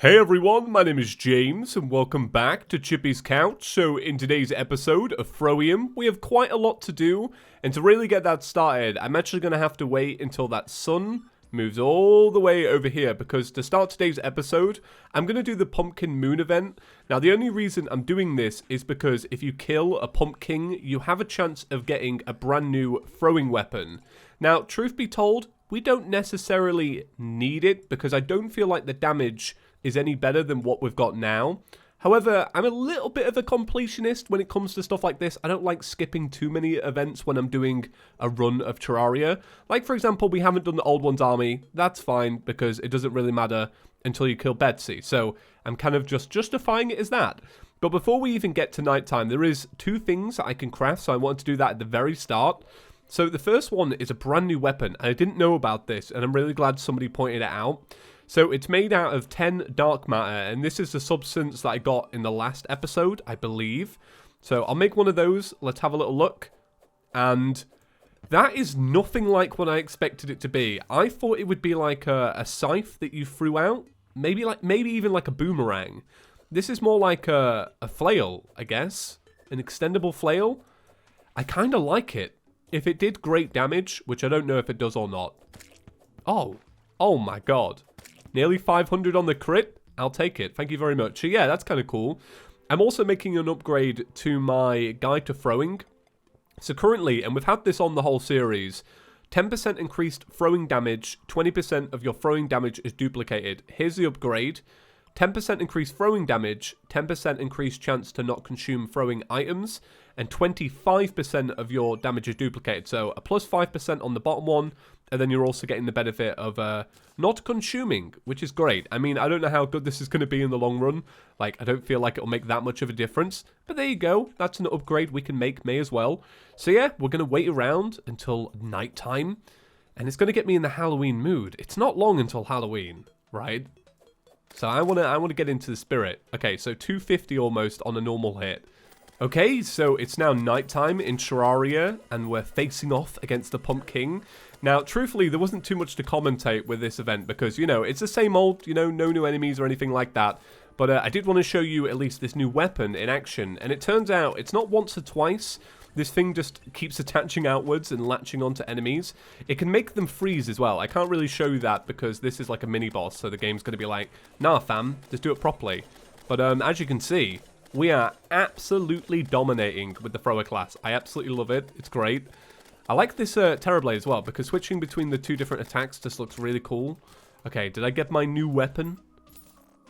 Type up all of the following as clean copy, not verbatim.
Hey everyone, my name is James and welcome back to ChippysCouch. So in today's episode of Thorium, we have quite a lot to do, and to really get that started, I'm actually going to have to wait until that sun moves all the way over here, because to start today's episode, I'm going to do the Pumpkin Moon event. Now the only reason I'm doing this is because if you kill a pumpkin, you have a chance of getting a brand new throwing weapon. Now, truth be told, we don't necessarily need it, because I don't feel like the damage is any better than what we've got now. However, I'm a little bit of a completionist when it comes to stuff like this. I don't like skipping too many events when I'm doing a run of Terraria. Like, for example, we haven't done the Old One's Army. That's fine, because it doesn't really matter until you kill Betsy. So I'm kind of just justifying it as that. But before we even get to nighttime, there is two things that I can craft, so I wanted to do that at the very start. So the first one is a brand new weapon, and I didn't know about this, and I'm really glad somebody pointed it out. So it's made out of 10 dark matter, and this is the substance that I got in the last episode, I believe. So I'll make one of those. Let's have a little look. And that is nothing like what I expected it to be. I thought it would be like a scythe that you threw out. Maybe even like a boomerang. This is more like a flail, I guess. An extendable flail. I kind of like it. If it did great damage, which I don't know if it does or not. Oh my god. Nearly 500 on the crit. I'll take it. Thank you very much. So yeah, that's kind of cool. I'm also making an upgrade to my guide to throwing. So currently, and we've had this on the whole series, 10% increased throwing damage, 20% of your throwing damage is duplicated. Here's the upgrade. 10% increased throwing damage, 10% increased chance to not consume throwing items, and 25% of your damage is duplicated. So a plus 5% on the bottom one, and then you're also getting the benefit of not consuming, which is great. I mean, I don't know how good this is going to be in the long run. Like, I don't feel like it'll make that much of a difference. But there you go. That's an upgrade we can make, may as well. So yeah, we're going to wait around until nighttime, and it's going to get me in the Halloween mood. It's not long until Halloween, right? So I want to get into the spirit. Okay, so 250 almost on a normal hit. Okay, so it's now nighttime in Terraria, and we're facing off against the Pumpkin. Now, truthfully, there wasn't too much to commentate with this event because, you know, it's the same old, you know, no new enemies or anything like that. But I did want to show you at least this new weapon in action, and it turns out it's not once or twice. This thing just keeps attaching outwards and latching onto enemies. It can make them freeze as well. I can't really show you that because this is like a mini-boss, so the game's going to be like, nah fam, just do it properly. But as you can see, we are absolutely dominating with the thrower class. I absolutely love it. It's great. I like this Terrorblade as well, because switching between the two different attacks just looks really cool. Okay, did I get my new weapon?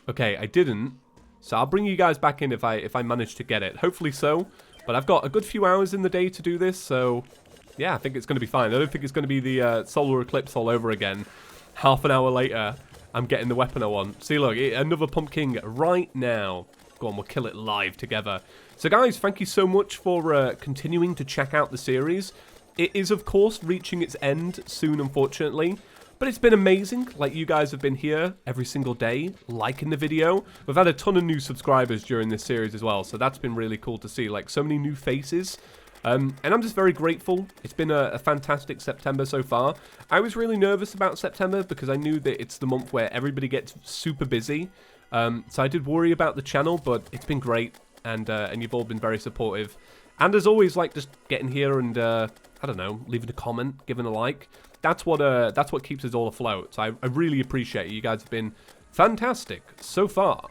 Okay, I didn't. So I'll bring you guys back in if I manage to get it. Hopefully so. But I've got a good few hours in the day to do this, so yeah, I think it's going to be fine. I don't think it's going to be the solar eclipse all over again. Half an hour later, I'm getting the weapon I want. See, look, another pumpkin right now. Go on, we'll kill it live together. So guys, thank you so much for continuing to check out the series. It is, of course, reaching its end soon, unfortunately. But it's been amazing. Like, you guys have been here every single day, liking the video. We've had a ton of new subscribers during this series as well, so that's been really cool to see. Like, so many new faces. And I'm just very grateful. It's been a fantastic September so far. I was really nervous about September because I knew that it's the month where everybody gets super busy. So I did worry about the channel, but it's been great. And you've all been very supportive. And as always, like, just getting here and, I don't know, leaving a comment, giving a like. That's what keeps us all afloat. So I really appreciate it. You guys have been fantastic so far.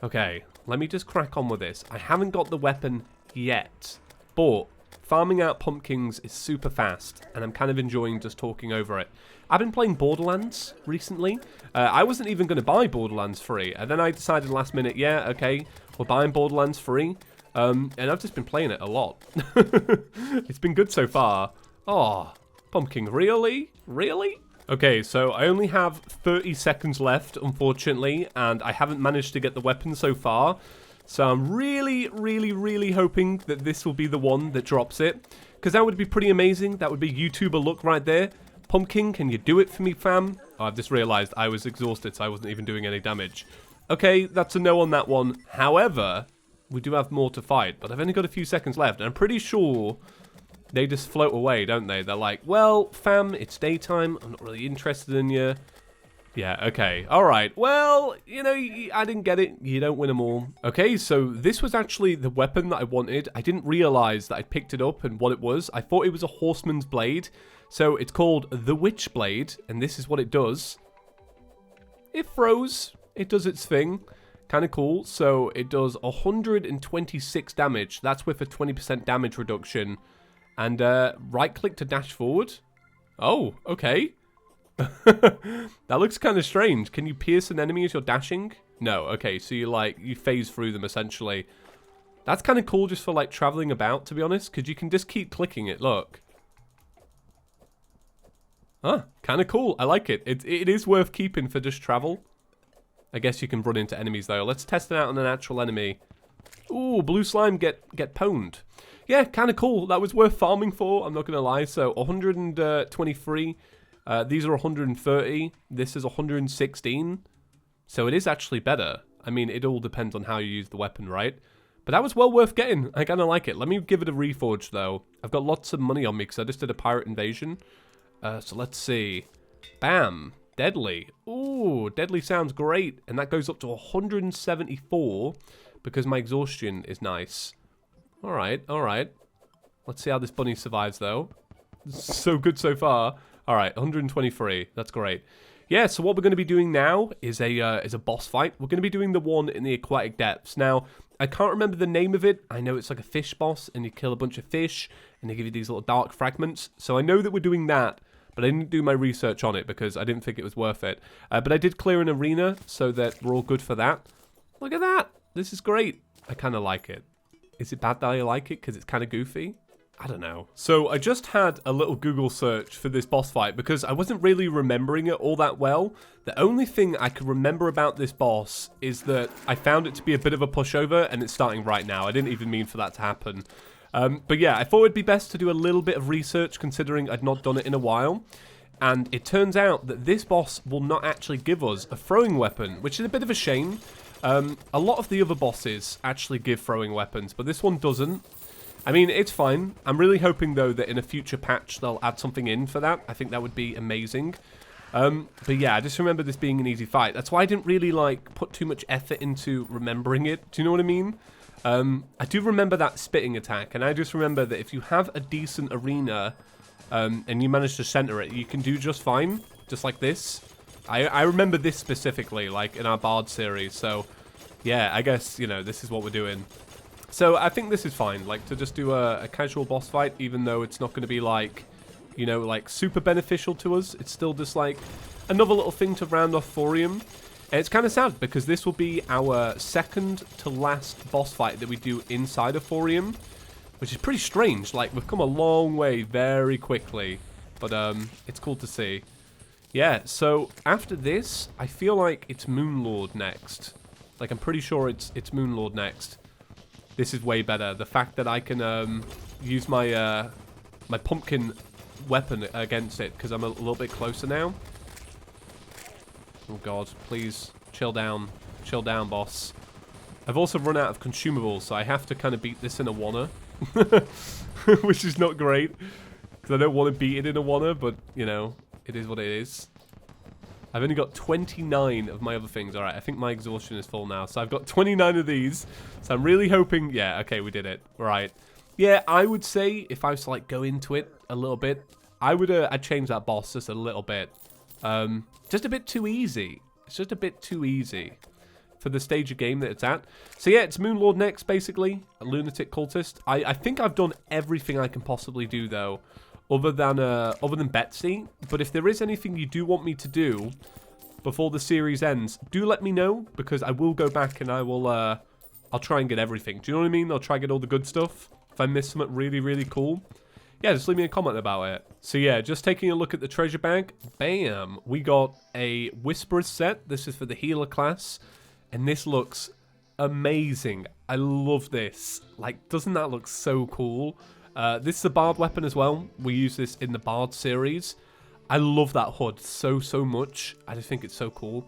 Okay, let me just crack on with this. I haven't got the weapon yet, but farming out pumpkins is super fast, and I'm kind of enjoying just talking over it. I've been playing Borderlands recently. I wasn't even going to buy Borderlands free, and then I decided last minute, yeah, okay, we're buying Borderlands free. And I've just been playing it a lot. It's been good so far. Oh, pumpkin, really? Really? Okay, so I only have 30 seconds left, unfortunately, and I haven't managed to get the weapon so far. So I'm really, really, really hoping that this will be the one that drops it, because that would be pretty amazing. That would be YouTuber look right there. Pumpkin, can you do it for me, fam? Oh, I've just realized I was exhausted, so I wasn't even doing any damage. Okay, that's a no on that one. However, we do have more to fight, but I've only got a few seconds left, and I'm pretty sure they just float away, don't they? They're like, well, fam, it's daytime. I'm not really interested in you. Yeah, okay. All right. Well, you know, I didn't get it. You don't win them all. Okay, so this was actually the weapon that I wanted. I didn't realize that I picked it up and what it was. I thought it was a horseman's blade. So it's called the witch blade, and this is what it does. It throws. It does its thing. Kind of cool. So it does 126 damage. That's with a 20% damage reduction. And right-click to dash forward. Oh, okay. That looks kind of strange. Can you pierce an enemy as you're dashing? No. Okay, so you phase through them essentially. That's kind of cool just for like traveling about, to be honest, because you can just keep clicking it. Look. Huh, kind of cool. I like it. It is worth keeping for just travel. I guess you can run into enemies though. Let's test it out on an actual enemy. Ooh, blue slime get pwned. Yeah, kind of cool. That was worth farming for, I'm not going to lie. So 123. These are 130. This is 116. So it is actually better. I mean, it all depends on how you use the weapon, right? But that was well worth getting. I kind of like it. Let me give it a reforge, though. I've got lots of money on me because I just did a pirate invasion. So let's see. Bam. Deadly. Ooh, deadly sounds great. And that goes up to 174 because my exhaustion is nice. All right, all right. Let's see how this bunny survives, though. So good so far. All right, 123. That's great. Yeah, so what we're going to be doing now is a boss fight. We're going to be doing the one in the Aquatic Depths. Now, I can't remember the name of it. I know it's like a fish boss, and you kill a bunch of fish, and they give you these little dark fragments. So I know that we're doing that, but I didn't do my research on it because I didn't think it was worth it. But I did clear an arena, so that we're all good for that. Look at that. This is great. I kind of like it. Is it bad that I like it because it's kind of goofy? I don't know. So I just had a little Google search for this boss fight because I wasn't really remembering it all that well. The only thing I could remember about this boss is that I found it to be a bit of a pushover and it's starting right now. I didn't even mean for that to happen. But yeah, I thought it'd be best to do a little bit of research considering I'd not done it in a while. And it turns out that this boss will not actually give us a throwing weapon, which is a bit of a shame. A lot of the other bosses actually give throwing weapons, but this one doesn't. I mean, it's fine. I'm really hoping, though, that in a future patch they'll add something in for that. I think that would be amazing. But yeah, I just remember this being an easy fight. That's why I didn't really, like, put too much effort into remembering it. Do you know what I mean? I do remember that spitting attack, and I just remember that if you have a decent arena and you manage to center it, you can do just fine, just like this. I remember this specifically, like, in our Bard series, so yeah, I guess, you know, this is what we're doing. So I think this is fine, like, to just do a casual boss fight, even though it's not going to be, like, you know, like, super beneficial to us. It's still just, like, another little thing to round off Thorium. And it's kind of sad, because this will be our second to last boss fight that we do inside of Thorium, which is pretty strange. Like, we've come a long way very quickly, but it's cool to see. Yeah, so after this, I feel like it's Moonlord next. Like, I'm pretty sure it's Moonlord next. This is way better. The fact that I can use my my pumpkin weapon against it because I'm a little bit closer now. Oh god, please chill down, boss. I've also run out of consumables, so I have to kind of beat this in a wanna, which is not great because I don't want to beat it in a wanna, but you know, it is what it is. I've only got 29 of my other things. All right, I think my exhaustion is full now. So I've got 29 of these. So I'm really hoping... Yeah, okay, we did it. Right. Yeah, I would say if I was to, like, go into it a little bit, I'd change that boss just a little bit. Just a bit too easy. It's just a bit too easy for the stage of game that it's at. So yeah, it's Moonlord next, basically. A Lunatic Cultist. I think I've done everything I can possibly do, though. Other than Betsy, but if there is anything you do want me to do before the series ends, do let me know because I will go back and I will I'll try and get everything. Do you know what I mean? I'll try and get all the good stuff. If I miss something really, really cool, yeah, just leave me a comment about it. So yeah, just taking a look at the treasure bag. Bam, we got a Whisperer's set. This is for the healer class, and this looks amazing. I love this. Like, doesn't that look so cool? This is a Bard weapon as well. We use this in the Bard series. I love that hood so much. I just think it's so cool.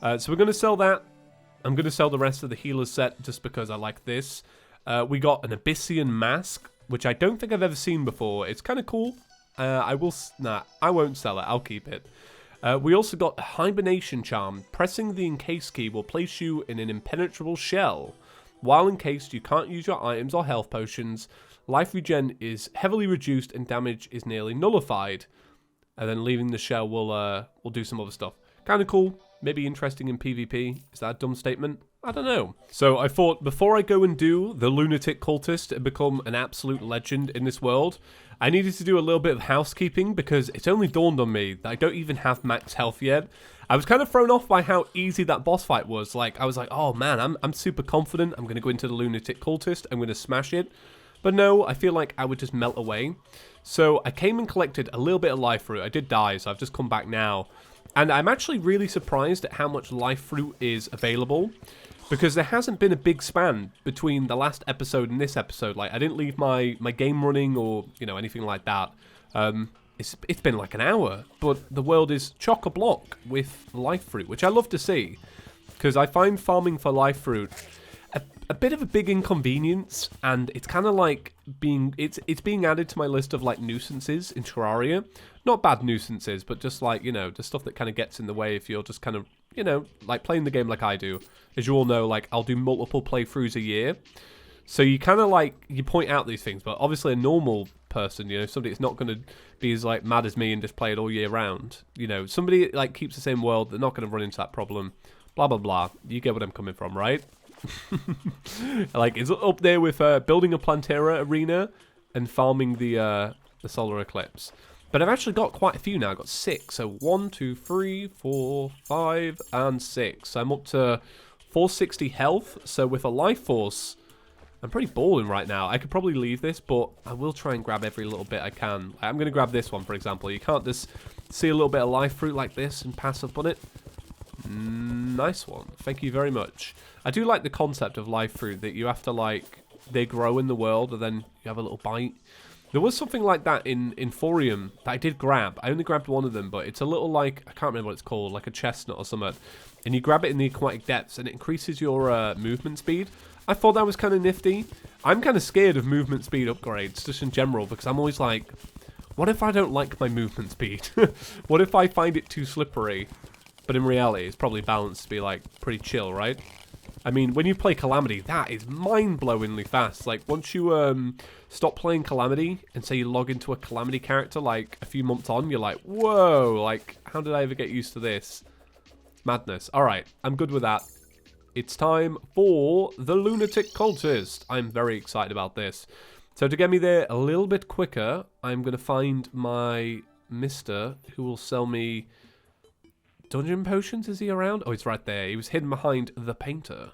So we're going to sell that. I'm going to sell the rest of the healer's set just because I like this. We got an Abyssion mask, which I don't think I've ever seen before. It's kind of cool. I won't sell it. I'll keep it. We also got a hibernation charm. Pressing the encase key will place you in an impenetrable shell. While encased, you can't use your items or health potions. Life regen is heavily reduced and damage is nearly nullified. And then leaving the shell will do some other stuff. Kind of cool. Maybe interesting in PvP. Is that a dumb statement? I don't know. So I thought before I go and do the Lunatic Cultist and become an absolute legend in this world, I needed to do a little bit of housekeeping because it's only dawned on me that I don't even have max health yet. I was kind of thrown off by how easy that boss fight was. Like, I was like, oh man, I'm super confident. I'm going to go into the Lunatic Cultist. I'm going to smash it. But no, I feel like I would just melt away. So I came and collected a little bit of life fruit. I did die, so I've just come back now. And I'm actually really surprised at how much life fruit is available. Because there hasn't been a big span between the last episode and this episode. Like, I didn't leave my game running or, you know, anything like that. It's been like an hour. But the world is chock-a-block with life fruit, which I love to see. Because I find farming for life fruit a bit of a big inconvenience. And it's kind of like it's being added to my list of, like, nuisances in Terraria. Not bad nuisances, but just, like, you know, the stuff that kind of gets in the way if you're just kind of, you know, like playing the game like I do. As you all know, like, I'll do multiple playthroughs a year. So you kind of, like, you point out these things. But obviously a normal person, you know, somebody that's not going to be as, like, mad as me and just play it all year round. You know, somebody, like, keeps the same world, they're not going to run into that problem. Blah, blah, blah. You get what I'm coming from, right? Like, it's up there with building a Plantera arena and farming the solar eclipse. But I've actually got quite a few now. I've got 6. So 1, 2, 3, 4, 5, and 6. So I'm up to 460 health. So with a life force, I'm pretty balling right now. I could probably leave this, but I will try and grab every little bit I can. I'm going to grab this one, for example. You can't just see a little bit of life fruit like this and pass up on it. Nice one. Thank you very much. I do like the concept of life fruit, that you have to, like, they grow in the world and then you have a little bite. There was something like that in Thorium that I did grab. I only grabbed one of them, but it's a little, like, I can't remember what it's called, like a chestnut or something. And you grab it in the Aquatic Depths and it increases your movement speed. I thought that was kind of nifty. I'm kind of scared of movement speed upgrades, just in general, because I'm always like, what if I don't like my movement speed? What if I find it too slippery? But in reality, it's probably balanced to be, like, pretty chill, right? I mean, when you play Calamity, that is mind-blowingly fast. Like, once you stop playing Calamity and say you log into a Calamity character, like, a few months on, you're like, whoa, like, how did I ever get used to this? Madness. Alright, I'm good with that. It's time for the Lunatic Cultist. I'm very excited about this. So to get me there a little bit quicker, I'm going to find my mister who will sell me dungeon potions. Is he around? Oh, he's right there. He was hidden behind the painter.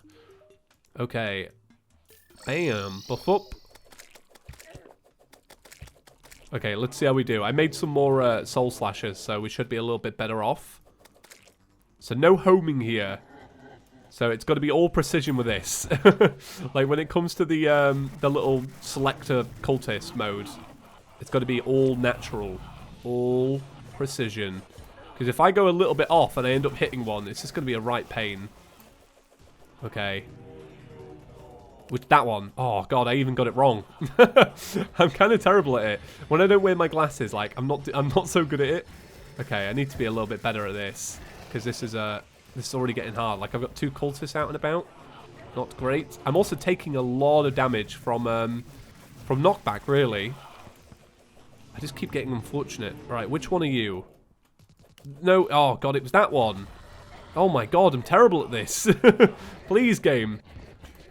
Okay. Bam. Buff up. Okay, let's see how we do. I made some more soul slashes, so we should be a little bit better off. So no homing here. So it's got to be all precision with this. Like when it comes to the little selector cultist mode, it's got to be all natural, all precision. Because if I go a little bit off and I end up hitting one, it's just going to be a right pain. Okay. With that one. Oh, God, I even got it wrong. I'm kind of terrible at it. When I don't wear my glasses, like, I'm not so good at it. Okay, I need to be a little bit better at this. Because this is already getting hard. Like, I've got 2 cultists out and about. Not great. I'm also taking a lot of damage from knockback, really. I just keep getting unfortunate. Right, which one are you? No, oh god, it was that one. Oh my god, I'm terrible at this. Please, game.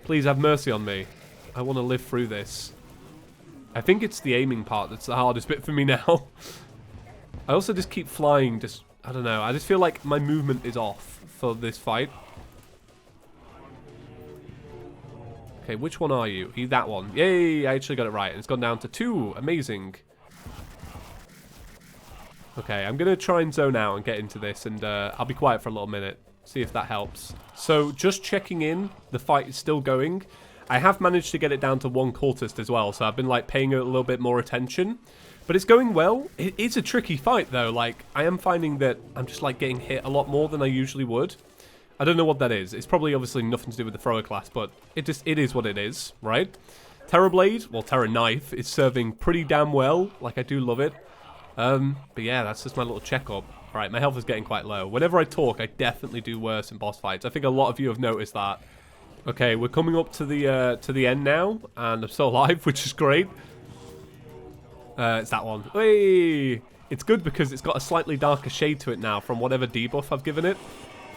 Please have mercy on me. I want to live through this. I think it's the aiming part that's the hardest bit for me now. I also just keep flying, I don't know. I just feel like my movement is off for this fight. Okay, which one are you? Are you that one? Yay, I actually got it right. And it's gone down to 2. Amazing. Okay, I'm going to try and zone out and get into this, and I'll be quiet for a little minute. See if that helps. So, just checking in. The fight is still going. I have managed to get it down to 1 cultist as well, so I've been, like, paying a little bit more attention. But it's going well. It is a tricky fight, though. Like, I am finding that I'm just, like, getting hit a lot more than I usually would. I don't know what that is. It's probably obviously nothing to do with the thrower class, but it is what it is, right? Terra Blade, well, Terra Knife, is serving pretty damn well. Like, I do love it. But yeah, that's just my little checkup. Alright, my health is getting quite low. Whenever I talk, I definitely do worse in boss fights. I think a lot of you have noticed that. Okay, we're coming up to the end now, and I'm still alive, which is great. It's that one. Hey! It's good because it's got a slightly darker shade to it now from whatever debuff I've given it.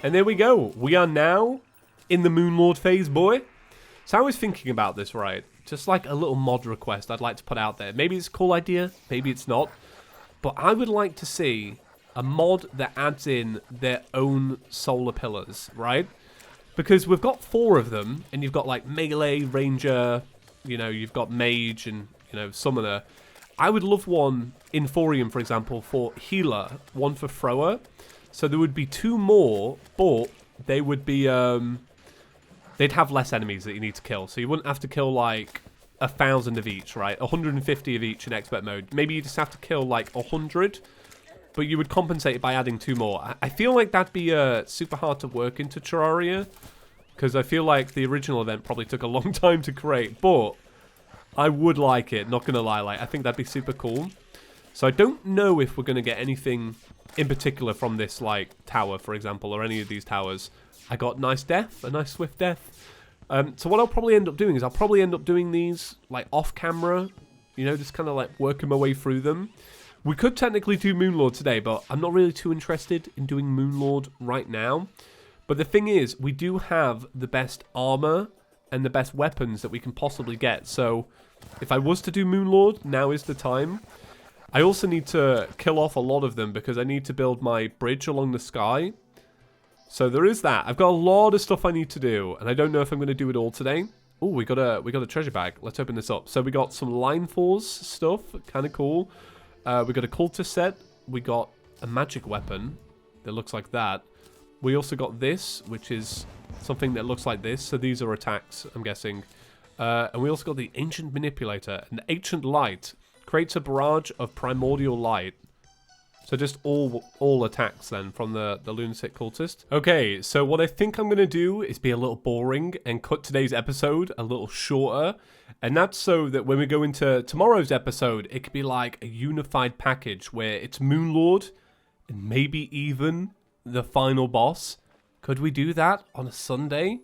And there we go. We are now in the Moonlord phase, boy. So I was thinking about this, right? Just like a little mod request I'd like to put out there. Maybe it's a cool idea, maybe it's not. But I would like to see a mod that adds in their own solar pillars, right? Because we've got 4 of them, and you've got like melee, ranger, you know, you've got mage and, you know, summoner. I would love one in Thorium, for example, for healer, one for thrower. So there would be 2 more, but they would be, they'd have less enemies that you need to kill. So you wouldn't have to kill like 1,000 of each, right? 150 of each in expert mode. Maybe you just have to kill like 100, but you would compensate it by adding 2 more. I feel like that'd be super hard to work into Terraria, because I feel like the original event probably took a long time to create, but I would like it, not gonna lie. Like, I think that'd be super cool. So I don't know if we're gonna get anything in particular from this, like, tower, for example, or any of these towers. I got nice death, a nice swift death. So what I'll probably end up doing is I'll probably end up doing these, like, off-camera, you know, just kind of, like, working my way through them. We could technically do Moonlord today, but I'm not really too interested in doing Moonlord right now. But the thing is, we do have the best armor and the best weapons that we can possibly get. So if I was to do Moonlord, now is the time. I also need to kill off a lot of them because I need to build my bridge along the sky. So there is that. I've got a lot of stuff I need to do, and I don't know if I'm going to do it all today. Oh, we got a treasure bag. Let's open this up. So we got some line force stuff, kind of cool. We got a cultist set. We got a magic weapon that looks like that. We also got this, which is something that looks like this. So these are attacks, I'm guessing. And we also got the ancient manipulator. An ancient light creates a barrage of primordial light. So just all attacks then from the Lunatic Cultist. Okay, so what I think I'm going to do is be a little boring and cut today's episode a little shorter. And that's so that when we go into tomorrow's episode, it could be like a unified package where it's Moonlord and maybe even the final boss. Could we do that on a Sunday?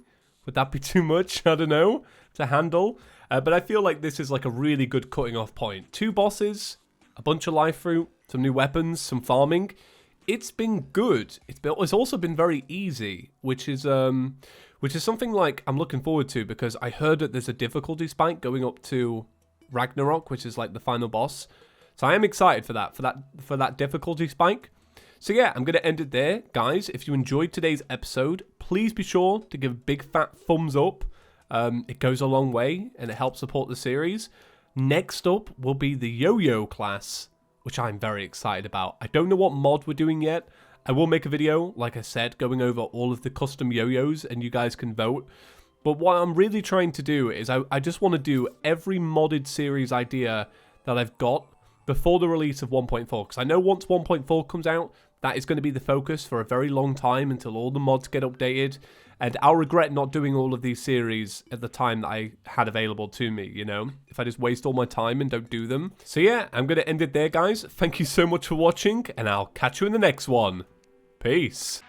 Would that be too much? I don't know, to handle. But I feel like this is like a really good cutting off point. 2 bosses, a bunch of life fruit, some new weapons, some farming. It's been good. It's also been very easy, which is something like I'm looking forward to, because I heard that there's a difficulty spike going up to Ragnarok, which is like the final boss. So I am excited for that difficulty spike. So yeah, I'm going to end it there. Guys, if you enjoyed today's episode, please be sure to give a big fat thumbs up. It goes a long way and it helps support the series. Next up will be the yo-yo class, which I'm very excited about. I don't know what mod we're doing yet. I will make a video, like I said, going over all of the custom yo-yos, and you guys can vote. But what I'm really trying to do is I just want to do every modded series idea that I've got before the release of 1.4. Because I know once 1.4 comes out, that is going to be the focus for a very long time until all the mods get updated. And I'll regret not doing all of these series at the time that I had available to me, you know, if I just waste all my time and don't do them. So yeah, I'm going to end it there, guys. Thank you so much for watching, and I'll catch you in the next one. Peace.